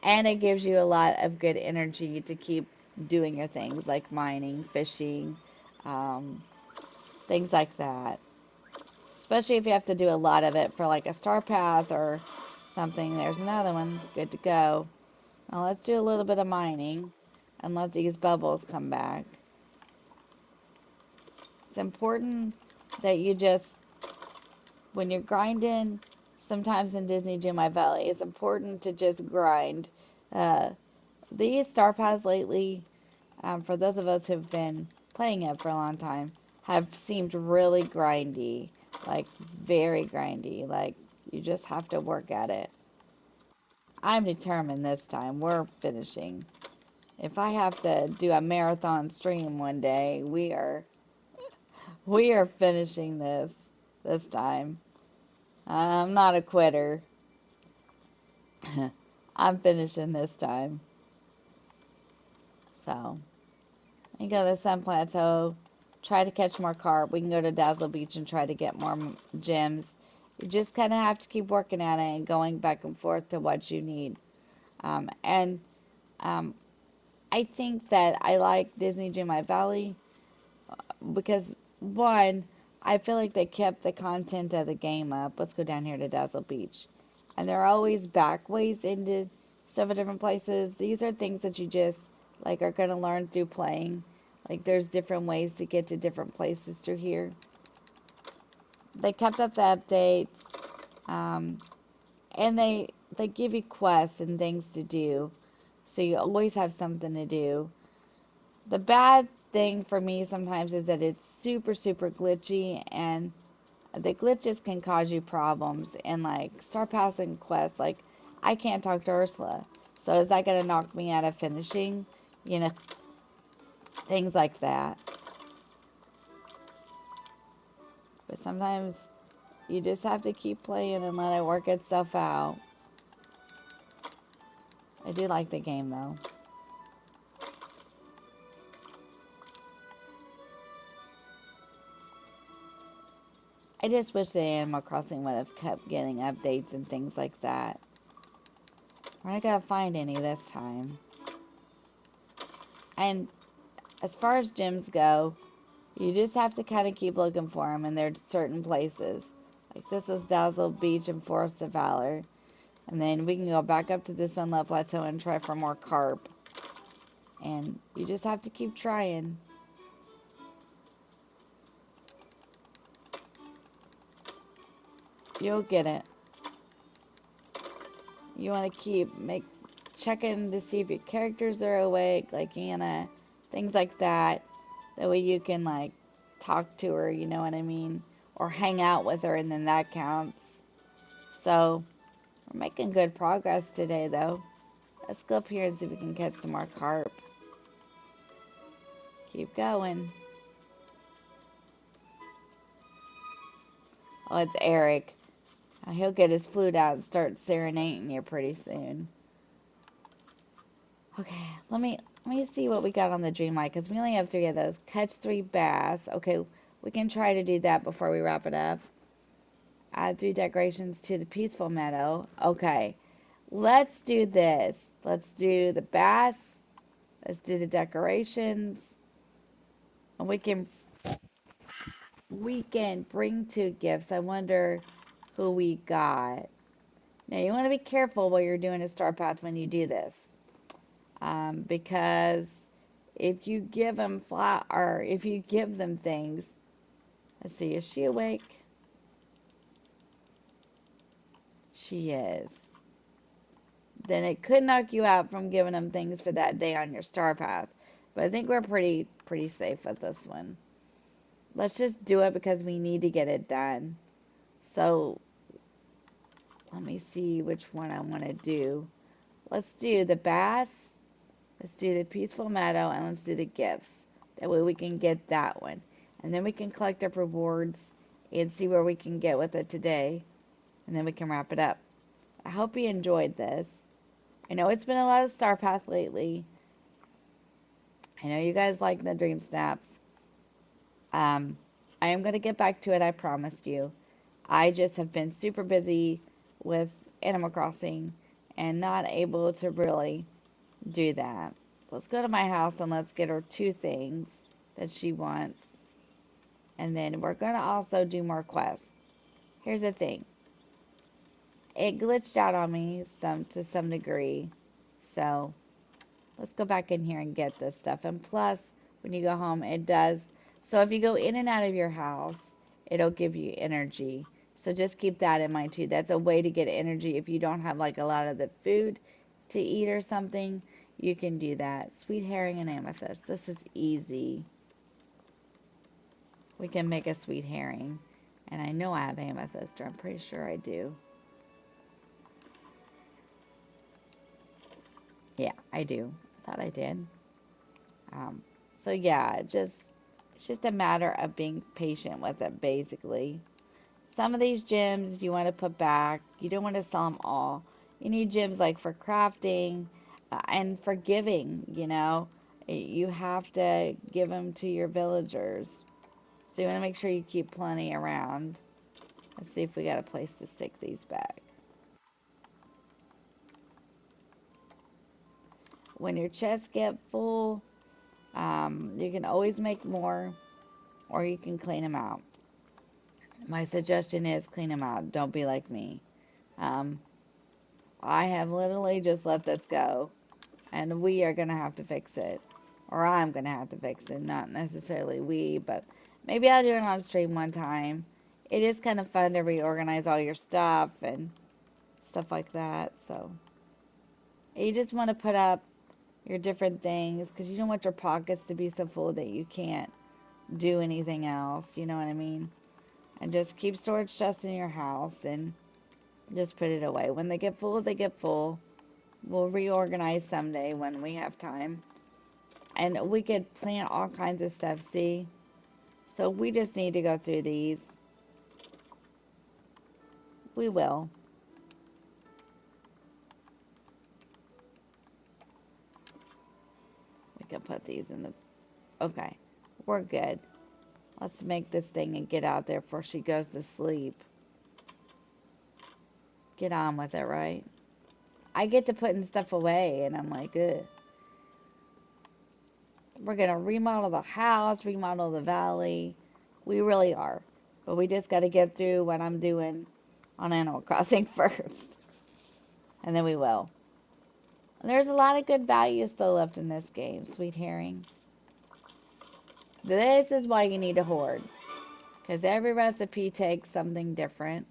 And it gives you a lot of good energy to keep doing your things like mining, fishing, um, things like that. Especially if you have to do a lot of it for like a star path or something. There's another one. Good to go. Now let's do a little bit of mining and let these bubbles come back. It's important that you just, when you're grinding, sometimes in Disney Dreamlight Valley, it's important to just grind. Uh, these star paths lately, for those of us who've been playing it for a long time, have seemed really grindy, like very grindy. Like you just have to work at it. I'm determined this time. We're finishing. If I have to do a marathon stream one day, we are finishing this time. I'm not a quitter. I'm finishing this time. So, we go to the Sun Plateau, try to catch more carp. We can go to Dazzle Beach and try to get more gems. You just kind of have to keep working at it and going back and forth to what you need. And um, I think that I like Disney Dreamlight Valley because, one, I feel like they kept the content of the game up. Let's go down here to Dazzle Beach. And there are always back ways into several different places. These are things that you just like are going to learn through playing. Like there's different ways to get to different places through here. They kept up the updates, um, and they give you quests and things to do, so you always have something to do. The bad thing for me sometimes is that it's super super glitchy, and the glitches can cause you problems in like Star Pass and Quest. Like I can't talk to Ursula, so is that gonna knock me out of finishing? You know, things like that. But sometimes you just have to keep playing and let it work itself out. I do like the game though. I just wish the Animal Crossing would have kept getting updates and things like that. We're not gonna find any this time. And as far as gyms go, you just have to kind of keep looking for them, and there's certain places. Like this is Dazzle Beach and Forest of Valor. And then we can go back up to the Sunlit Plateau and try for more carp. And you just have to keep trying. You'll get it. You want to checking to see if your characters are awake, like Anna, things like that. That way you can like talk to her, you know what I mean? Or hang out with her, and then that counts. So we're making good progress today, though. Let's go up here and see if we can catch some more carp. Keep going. Oh, it's Eric. He'll get his flute out and start serenading you pretty soon. Okay, Let me see what we got on the Dreamlight, because we only have 3 of those. Catch 3 bass. Okay, we can try to do that before we wrap it up. Add 3 decorations to the peaceful meadow. Okay, let's do this. Let's do the bass. Let's do the decorations. And we can bring 2 gifts. I wonder who we got. Now you want to be careful while you're doing a star path when you do this, because if you give them or if you give them things. Let's see, is she awake? She is. Then it could knock you out from giving them things for that day on your star path. But I think we're pretty safe with this one. Let's just do it because we need to get it done. So let me see which one I want to do. Let's do the bass, let's do the peaceful meadow, and let's do the gifts. That way we can get that one. And then we can collect up rewards and see where we can get with it today. And then we can wrap it up. I hope you enjoyed this. I know it's been a lot of Star Path lately. I know you guys like the Dream Snaps. I am going to get back to it, I promised you. I just have been super busy with Animal Crossing and not able to really do that. Let's go to my house and let's get her 2 things that she wants. And then we're going to also do more quests. Here's the thing. It glitched out on me to some degree. So let's go back in here and get this stuff. And plus, when you go home, it does. So if you go in and out of your house, it'll give you energy. So just keep that in mind too. That's a way to get energy if you don't have like a lot of the food to eat or something. You can do that. Sweet herring and amethyst. This is easy. We can make a sweet herring. And I know I have amethyst, or I'm pretty sure I do. Yeah, I do. I thought I did. Um, so yeah, it's just a matter of being patient with it, basically. Some of these gems you want to put back. You don't want to sell them all. You need gems like for crafting and for giving, you know. You have to give them to your villagers. So you want to make sure you keep plenty around. Let's see if we got a place to stick these back. When your chests get full, you can always make more or you can clean them out. My suggestion is clean them out. Don't be like me. Um, I have literally just let this go, and we are going to have to fix it. Or I'm going to have to fix it. Not necessarily we, but maybe I'll do it on stream one time. It is kind of fun to reorganize all your stuff and stuff like that. So you just want to put up your different things because you don't want your pockets to be so full that you can't do anything else. You know what I mean? And just keep storage chests in your house and just put it away. When they get full, they get full. We'll reorganize someday when we have time. And we could plant all kinds of stuff, see? So we just need to go through these. We will. We can put these in the... Okay, we're good. Let's make this thing and get out there before she goes to sleep. Get on with it, right? I get to putting stuff away, and I'm like, ugh. We're going to remodel the house, remodel the valley. We really are. But we just got to get through what I'm doing on Animal Crossing first. And then we will. And there's a lot of good value still left in this game, Sweet Herring. This is why you need a hoard. Because every recipe takes something different.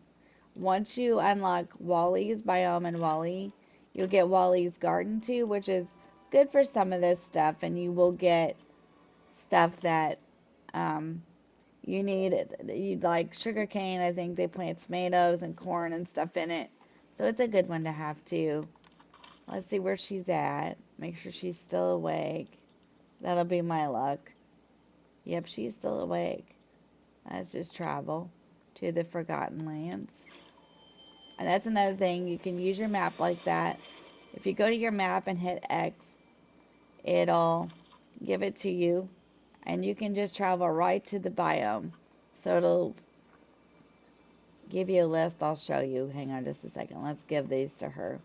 Once you unlock Wally's biome and Wally, you'll get Wally's garden too, which is good for some of this stuff. And you will get stuff that you need. You like sugarcane. I think they plant tomatoes and corn and stuff in it. So it's a good one to have too. Let's see where she's at. Make sure she's still awake. That'll be my luck. Yep, she's still awake. Let's just travel to the Forgotten Lands. And that's another thing. You can use your map like that. If you go to your map and hit X, it'll give it to you, and you can just travel right to the biome. So it'll give you a list. I'll show you. Hang on just a second. Let's give these to her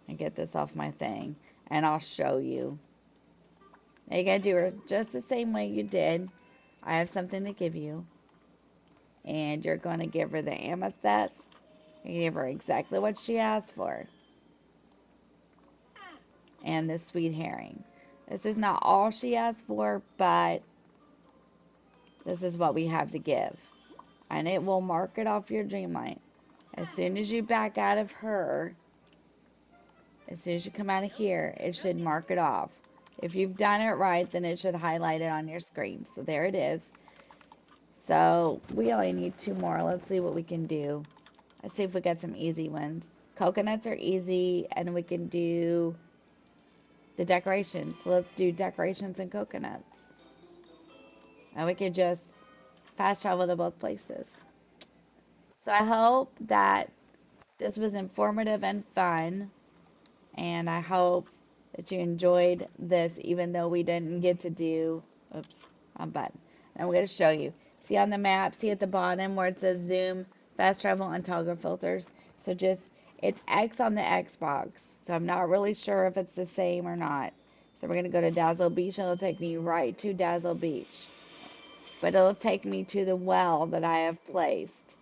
and get this off my thing, and I'll show you. Now you gotta do her just the same way you did. I have something to give you, and you're gonna give her the amethyst. You give her exactly what she asked for, and the sweet herring. This is not all she asked for, but this is what we have to give. And it will mark it off your Dreamlight. As soon as you back out of her, as soon as you come out of here, it should mark it off. If you've done it right, then it should highlight it on your screen. So there it is. So we only need 2 more. Let's see what we can do. Let's see if we got some easy ones. Coconuts are easy, and we can do the decorations. So let's do decorations and coconuts. And we can just fast travel to both places. So I hope that this was informative and fun. And I hope that you enjoyed this, even though we didn't get to do, oops, wrong button. I'm going to show you. See on the map, see at the bottom where it says zoom, fast travel, and toggle filters. So just, it's X on the Xbox. So I'm not really sure if it's the same or not. So we're going to go to Dazzle Beach, and it'll take me right to Dazzle Beach. But it'll take me to the well that I have placed.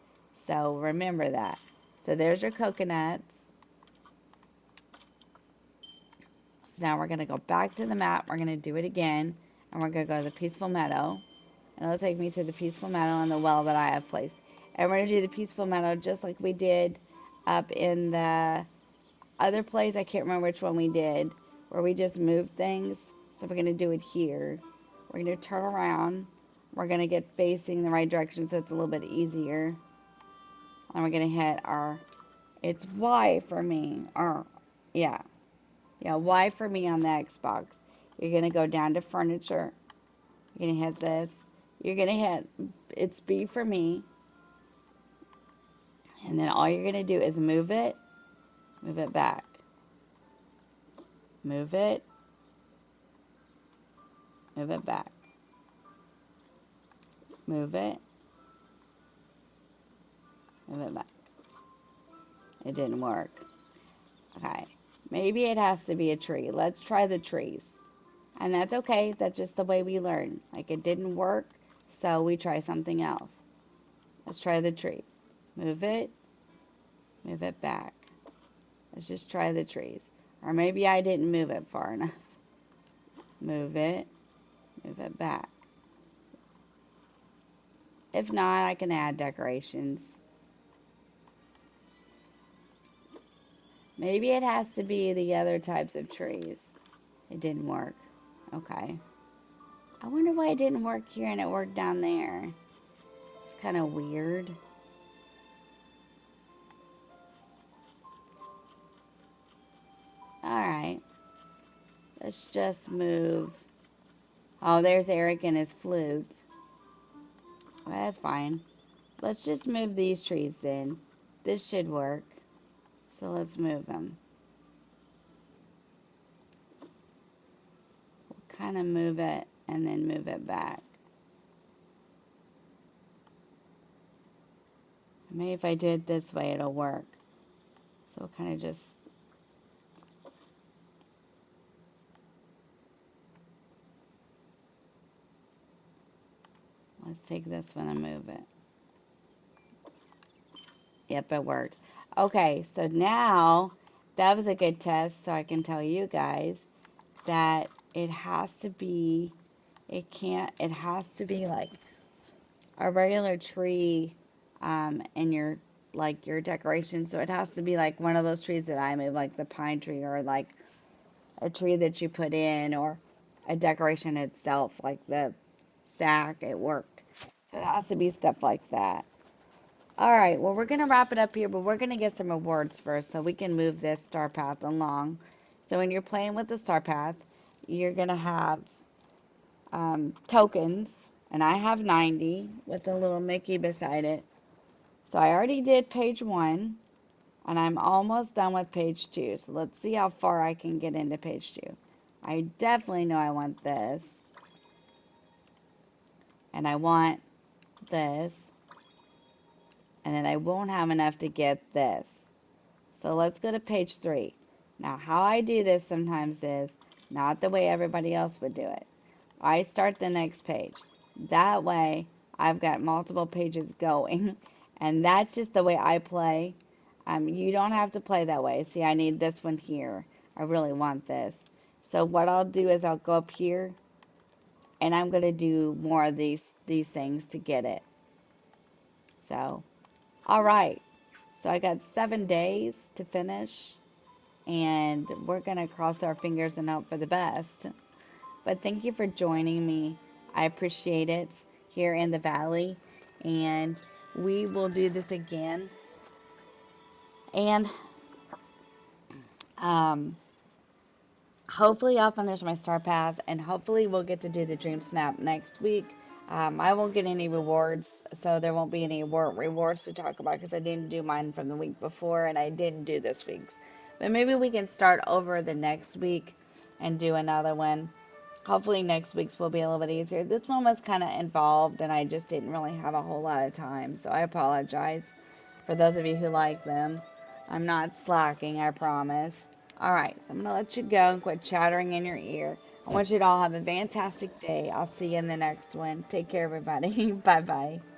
So remember that. So there's your coconuts. So now we're going to go back to the map. We're going to do it again. And we're going to go to the Peaceful Meadow. And it'll take me to the Peaceful Meadow and the well that I have placed. And we're going to do the Peaceful Meadow just like we did up in the other place. I can't remember which one we did. Where we just moved things. So we're going to do it here. We're going to turn around. We're going to get facing the right direction so it's a little bit easier. And we're going to hit our... It's Y for me. Or, yeah. Yeah, Y for me on the Xbox. You're going to go down to furniture. You're going to hit this. You're going to hit, it's B for me. And then all you're going to do is move it back. Move it back. Move it back. It didn't work. Okay. Maybe it has to be a tree. Let's try the trees. And that's okay. That's just the way we learn. Like it didn't work, so we try something else. Let's try the trees. Move it back. Let's just try the trees. Or maybe I didn't move it far enough. Move it back. If not, I can add decorations. Maybe it has to be the other types of trees. It didn't work. Okay. I wonder why it didn't work here and it worked down there. It's kind of weird. Alright. Let's just move. Oh, there's Eric and his flute. Well, that's fine. Let's just move these trees then. This should work. So let's move them. We'll kind of move it and then move it back. Maybe if I do it this way, it'll work. So we'll kind of just... Let's take this one and move it. Yep, it worked. Okay, so now that was a good test, so I can tell you guys that it has to be, it has to be like a regular tree in your, like your decoration. So it has to be like one of those trees that I move, like the pine tree, or like a tree that you put in, or a decoration itself, like the sack. It worked. So it has to be stuff like that. Alright, well, we're going to wrap it up here, but we're going to get some rewards first so we can move this star path along. So when you're playing with the star path, you're going to have tokens, and I have 90 with a little Mickey beside it. So I already did page 1, and I'm almost done with page 2. So let's see how far I can get into page 2. I definitely know I want this. And I want this. And then I won't have enough to get this. So let's go to page 3. Now, how I do this sometimes is not the way everybody else would do it. I start the next page. That way, I've got multiple pages going. And that's just the way I play. You don't have to play that way. See, I need this one here. I really want this. So what I'll do is I'll go up here and I'm going to do more of these things to get it. So, all right. So I got 7 days to finish, and we're going to cross our fingers and hope for the best. But thank you for joining me. I appreciate it here in the valley, and we will do this again. And um, hopefully I'll finish my star path, and hopefully we'll get to do the dream snap next week. I won't get any rewards, so there won't be any rewards to talk about because I didn't do mine from the week before and I didn't do this week's. But maybe we can start over the next week and do another one. Hopefully next week's will be a little bit easier. This one was kind of involved and I just didn't really have a whole lot of time, so I apologize for those of you who like them. I'm not slacking, I promise. Alright, so I'm going to let you go and quit chattering in your ear. I want you to all have a fantastic day. I'll see you in the next one. Take care, everybody. Bye-bye.